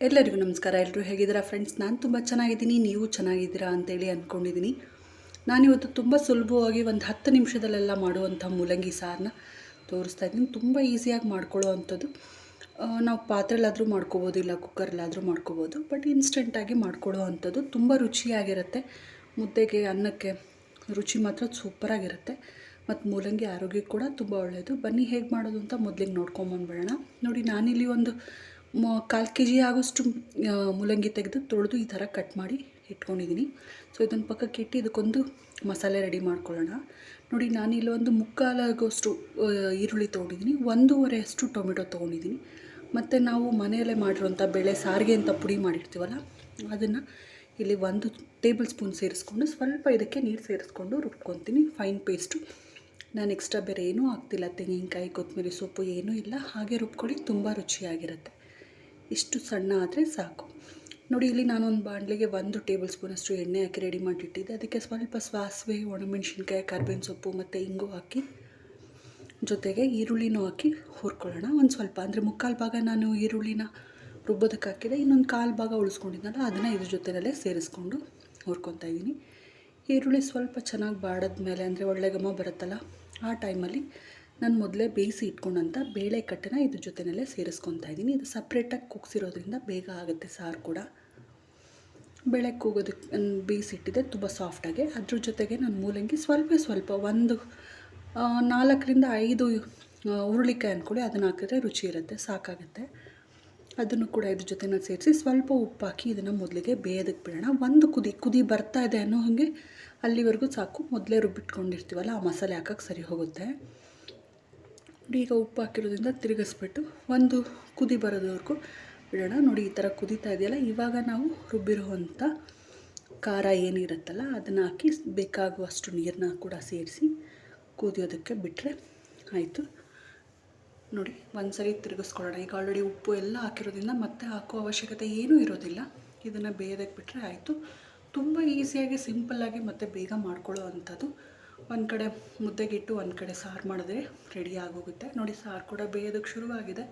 ಎಲ್ಲರಿಗೂ ನಮಸ್ಕಾರ. ಎಲ್ಲರೂ ಹೇಗಿದ್ದೀರಾ ಫ್ರೆಂಡ್ಸ್? ನಾನು ತುಂಬ ಚೆನ್ನಾಗಿದ್ದೀನಿ, ನೀವು ಚೆನ್ನಾಗಿದ್ದೀರಾ ಅಂತೇಳಿ ಅಂದ್ಕೊಂಡಿದ್ದೀನಿ. ನಾನಿವತ್ತು ತುಂಬ ಸುಲಭವಾಗಿ ಒಂದು 10 ನಿಮಿಷದಲ್ಲೆಲ್ಲ ಮಾಡುವಂಥ ಮೂಲಂಗಿ ಸಾರನ್ನ ತೋರಿಸ್ತಾ ಇದ್ದೀನಿ. ತುಂಬ ಈಸಿಯಾಗಿ ಮಾಡ್ಕೊಳ್ಳೋ ಅಂಥದ್ದು. ನಾವು ಪಾತ್ರೆಲಾದರೂ ಮಾಡ್ಕೋಬೋದು, ಇಲ್ಲ ಕುಕ್ಕರ್ಲಾದರೂ ಮಾಡ್ಕೋಬೋದು. ಬಟ್ ಇನ್ಸ್ಟೆಂಟಾಗಿ ಮಾಡ್ಕೊಳ್ಳೋ ಅಂಥದ್ದು ತುಂಬ ರುಚಿಯಾಗಿರುತ್ತೆ. ಮುದ್ದೆಗೆ, ಅನ್ನಕ್ಕೆ ರುಚಿ ಮಾತ್ರ ಸೂಪರಾಗಿರುತ್ತೆ. ಮತ್ತು ಮೂಲಂಗಿ ಆರೋಗ್ಯಕ್ಕೆ ಕೂಡ ತುಂಬ ಒಳ್ಳೆಯದು. ಬನ್ನಿ ಹೇಗೆ ಮಾಡೋದು ಅಂತ ಮೊದಲಿಗೆ ನೋಡ್ಕೊಂಬಂದ್ಬಿಡೋಣ. ನೋಡಿ, ನಾನಿಲ್ಲಿ ಒಂದು 1/4 kg ಆಗೋಷ್ಟು ಮೂಲಂಗಿ ತೆಗೆದು ತೊಳೆದು ಈ ಥರ ಕಟ್ ಮಾಡಿ ಇಟ್ಕೊಂಡಿದ್ದೀನಿ. ಸೊ ಇದನ್ನು ಪಕ್ಕಕ್ಕೆ ಇಟ್ಟು ಇದಕ್ಕೊಂದು ಮಸಾಲೆ ರೆಡಿ ಮಾಡ್ಕೊಳ್ಳೋಣ. ನೋಡಿ, ನಾನಿಲ್ಲಿ ಒಂದು 1/4 ಆಗೋಷ್ಟು ಈರುಳ್ಳಿ ತೊಗೊಂಡಿದ್ದೀನಿ, 1.5 ಅಷ್ಟು ಟೊಮೆಟೊ ತೊಗೊಂಡಿದ್ದೀನಿ. ಮತ್ತು ನಾವು ಮನೆಯಲ್ಲೇ ಮಾಡಿರೋಂಥ ಬೇಳೆ ಸಾರಿಗೆ ಅಂತ ಪುಡಿ ಮಾಡಿರ್ತೀವಲ್ಲ, ಅದನ್ನು ಇಲ್ಲಿ 1 ಟೇಬಲ್ ಸ್ಪೂನ್ ಸೇರಿಸ್ಕೊಂಡು ಸ್ವಲ್ಪ ಇದಕ್ಕೆ ನೀರು ಸೇರಿಸ್ಕೊಂಡು ರುಬ್ಕೊತೀನಿ. Fine paste. ನಾನು ಎಕ್ಸ್ಟ್ರಾ ಬೇರೆ ಏನೂ ಹಾಕ್ತಿಲ್ಲ. ತೆಂಗಿನಕಾಯಿ, ಕೊತ್ತಂಬರಿ ಸೊಪ್ಪು ಏನೂ ಇಲ್ಲ. ಹಾಗೆ ರುಬ್ಕೊಳ್ಳಿ, ತುಂಬ ರುಚಿಯಾಗಿರುತ್ತೆ. ಇಷ್ಟು ಸಣ್ಣ ಆದರೆ ಸಾಕು. ನೋಡಿ, ಇಲ್ಲಿ ನಾನೊಂದು ಬಾಣಲೆಗೆ 1 ಟೇಬಲ್ ಸ್ಪೂನಷ್ಟು ಎಣ್ಣೆ ಹಾಕಿ ರೆಡಿ ಮಾಡಿಟ್ಟಿದ್ದೆ. ಅದಕ್ಕೆ ಸ್ವಲ್ಪ ಸಾಸಿವೆ, ಒಣಮೆಣ್ಸಿನ್ಕಾಯಿ, ಕರ್ಬೇವಿನ ಸೊಪ್ಪು ಮತ್ತು ಇಂಗು ಹಾಕಿ, ಜೊತೆಗೆ ಈರುಳ್ಳಿನೂ ಹಾಕಿ ಹುರ್ಕೊಳ್ಳೋಣ. ಒಂದು ಸ್ವಲ್ಪ ಅಂದರೆ 3/4 ಭಾಗ ನಾನು ಈರುಳ್ಳಿನ ರುಬ್ಬೋದಕ್ಕೆ ಹಾಕಿದೆ. ಇನ್ನೊಂದು 1/4 ಭಾಗ ಉಳಿಸ್ಕೊಂಡಿದ್ದಲ್ಲ, ಅದನ್ನು ಇದ್ರ ಜೊತೆಯಲ್ಲೇ ಸೇರಿಸ್ಕೊಂಡು ಹುರ್ಕೊತಾ ಇದ್ದೀನಿ. ಈರುಳ್ಳಿ ಸ್ವಲ್ಪ ಚೆನ್ನಾಗಿ ಬಾಡಿದ್ಮೇಲೆ, ಅಂದರೆ ಒಳ್ಳೆ ಘಮ ಬರುತ್ತಲ್ಲ, ಆ ಟೈಮಲ್ಲಿ ನಾನು ಮೊದಲೇ ಬೇಯಿಸಿ ಇಟ್ಕೊಂಡಂಥ ಬೇಳೆ ಕಟ್ಟನ್ನು ಇದ್ರ ಜೊತೆಯಲ್ಲೇ ಸೇರಿಸ್ಕೊತಾ ಇದ್ದೀನಿ. ಇದು ಸಪ್ರೇಟಾಗಿ ಕುಗ್ಸಿರೋದ್ರಿಂದ ಬೇಗ ಆಗುತ್ತೆ ಸಾರು ಕೂಡ. ಬೇಳೆ ಕೂಗೋದಕ್ಕೆ ಬೇಯಿಸಿಟ್ಟಿದ್ದೆ ತುಂಬ ಸಾಫ್ಟಾಗಿ. ಅದ್ರ ಜೊತೆಗೆ ನಾನು ಮೂಲಂಗಿ ಸ್ವಲ್ಪ ಒಂದು 4ರಿಂದ 5 ಹುರುಳಿಕಾಯಿ ಅಂದ್ಕೊಳ್ಳಿ, ಅದನ್ನು ಹಾಕಿದ್ರೆ ರುಚಿ ಇರುತ್ತೆ, ಸಾಕಾಗುತ್ತೆ. ಅದನ್ನು ಕೂಡ ಇದ್ರ ಜೊತೆನ ಸೇರಿಸಿ ಸ್ವಲ್ಪ ಉಪ್ಪು ಹಾಕಿ ಇದನ್ನು ಮೊದಲಿಗೆ ಬೇಯೋದಕ್ಕೆ ಬಿಡೋಣ. ಒಂದು ಕುದಿ ಬರ್ತಾ ಇದೆ ಅನ್ನೋ ಹಾಗೆ ಅಲ್ಲಿವರೆಗೂ ಸಾಕು. ಮೊದಲೇ ರುಬ್ಬಿಟ್ಕೊಂಡಿರ್ತೀವಲ್ಲ, ಆ ಮಸಾಲೆ ಹಾಕೋಕ್ಕೆ ಸರಿ ಹೋಗುತ್ತೆ. ಈಗ ಉಪ್ಪು ಹಾಕಿರೋದ್ರಿಂದ ತಿರುಗಿಸ್ಬಿಟ್ಟು ಒಂದು ಕುದಿ ಬರೋದವರೆಗೂ ಬಿಡೋಣ. ನೋಡಿ, ಈ ಥರ ಕುದೀತಾ ಇದೆಯಲ್ಲ, ಇವಾಗ ನಾವು ರುಬ್ಬಿರುವಂಥ ಖಾರ ಏನಿರುತ್ತಲ್ಲ ಅದನ್ನು ಹಾಕಿ ಬೇಕಾಗುವಷ್ಟು ನೀರನ್ನ ಕೂಡ ಸೇರಿಸಿ ಕುದಿಯೋದಕ್ಕೆ ಬಿಟ್ಟರೆ ಆಯಿತು. ನೋಡಿ, ಒಂದು ಸರಿ ತಿರುಗಿಸ್ಕೊಳ್ಳೋಣ. ಈಗ ಆಲ್ರೆಡಿ ಉಪ್ಪು ಎಲ್ಲ ಹಾಕಿರೋದ್ರಿಂದ ಮತ್ತೆ ಹಾಕೋ ಅವಶ್ಯಕತೆ ಏನೂ ಇರೋದಿಲ್ಲ. ಇದನ್ನು ಬೇಯೋದಕ್ಕೆ ಬಿಟ್ಟರೆ ಆಯಿತು. ತುಂಬ ಈಸಿಯಾಗಿ, ಸಿಂಪಲ್ಲಾಗಿ ಮತ್ತು ಬೇಗ ಮಾಡ್ಕೊಳ್ಳೋ ಅಂಥದ್ದು. ಒಂದು ಕಡೆ ಮುದ್ದೆಗಿಟ್ಟು ಒಂದು ಕಡೆ ಸಾರು ಮಾಡಿದ್ರೆ ರೆಡಿ ಆಗೋಗುತ್ತೆ. ನೋಡಿ, ಸಾರು ಕೂಡ ಬೇಯೋದಕ್ಕೆ ಶುರುವಾಗಿದೆ.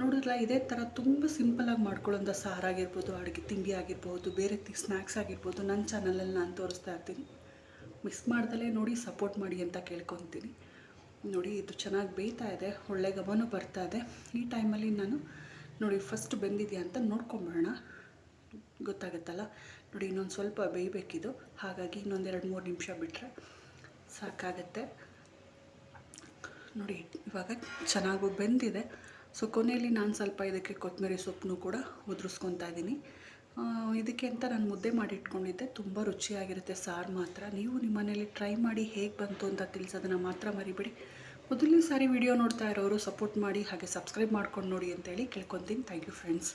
ನೋಡಿದ್ರಲ್ಲ, ಇದೇ ಥರ ತುಂಬ ಸಿಂಪಲ್ಲಾಗಿ ಮಾಡ್ಕೊಳ್ಳೋಂಥ ಸಾರಾಗಿರ್ಬೋದು, ಅಡುಗೆ ತಿಂಡಿ ಆಗಿರ್ಬೋದು, ಬೇರೆ ಸ್ನ್ಯಾಕ್ಸ್ ಆಗಿರ್ಬೋದು, ನನ್ನ ಚಾನಲಲ್ಲಿ ನಾನು ತೋರಿಸ್ತಾ ಇರ್ತೀನಿ. ಮಿಸ್ ಮಾಡ್ದಲೇ ನೋಡಿ, ಸಪೋರ್ಟ್ ಮಾಡಿ ಅಂತ ಕೇಳ್ಕೊತೀನಿ. ನೋಡಿ, ಇದು ಚೆನ್ನಾಗಿ ಬೇಯ್ತಾ ಇದೆ, ಒಳ್ಳೆ ಘಮನೂ ಬರ್ತಾ ಇದೆ. ಈ ಟೈಮಲ್ಲಿ ನಾನು ನೋಡಿ ಫಸ್ಟ್ ಬೆಂದಿದೆಯಾ ಅಂತ ನೋಡ್ಕೊಂಬಿಡೋಣ, ಗೊತ್ತಾಗುತ್ತಲ್ಲ. ನೋಡಿ, ಇನ್ನೊಂದು ಸ್ವಲ್ಪ ಬೇಯಬೇಕಿದು, ಹಾಗಾಗಿ ಇನ್ನೊಂದು 2-3 ನಿಮಿಷ ಬಿಟ್ಟರೆ ಸಾಕಾಗತ್ತೆ. ನೋಡಿ, ಇವಾಗ ಚೆನ್ನಾಗೂ ಬೆಂದಿದೆ. ಸೊ ಕೊನೆಯಲ್ಲಿ ನಾನು ಸ್ವಲ್ಪ ಇದಕ್ಕೆ ಕೊತ್ತಂಬರಿ ಸೊಪ್ಪನ್ನು ಕೂಡ ಉದುರಿಸ್ಕೊತಾ ಇದ್ದೀನಿ. ಇದಕ್ಕೆ ಅಂತ ನಾನು ಮುದ್ದೆ ಮಾಡಿ ಇಟ್ಕೊಂಡಿದ್ದೆ. ತುಂಬ ರುಚಿಯಾಗಿರುತ್ತೆ ಸಾರು ಮಾತ್ರ. ನೀವು ನಿಮ್ಮ ಮನೇಲಿ ಟ್ರೈ ಮಾಡಿ ಹೇಗೆ ಬಂತು ಅಂತ ತಿಳಿಸೋದನ್ನು ಮಾತ್ರ ಮರಿಬೇಡಿ. ಮೊದಲನೇ ಸಾರಿ ವಿಡಿಯೋ ನೋಡ್ತಾ ಇರೋರು ಸಪೋರ್ಟ್ ಮಾಡಿ, ಹಾಗೆ ಸಬ್ಸ್ಕ್ರೈಬ್ ಮಾಡ್ಕೊಂಡು ನೋಡಿ ಅಂತೇಳಿ ಕೇಳ್ಕೊತೀನಿ. Thank you friends.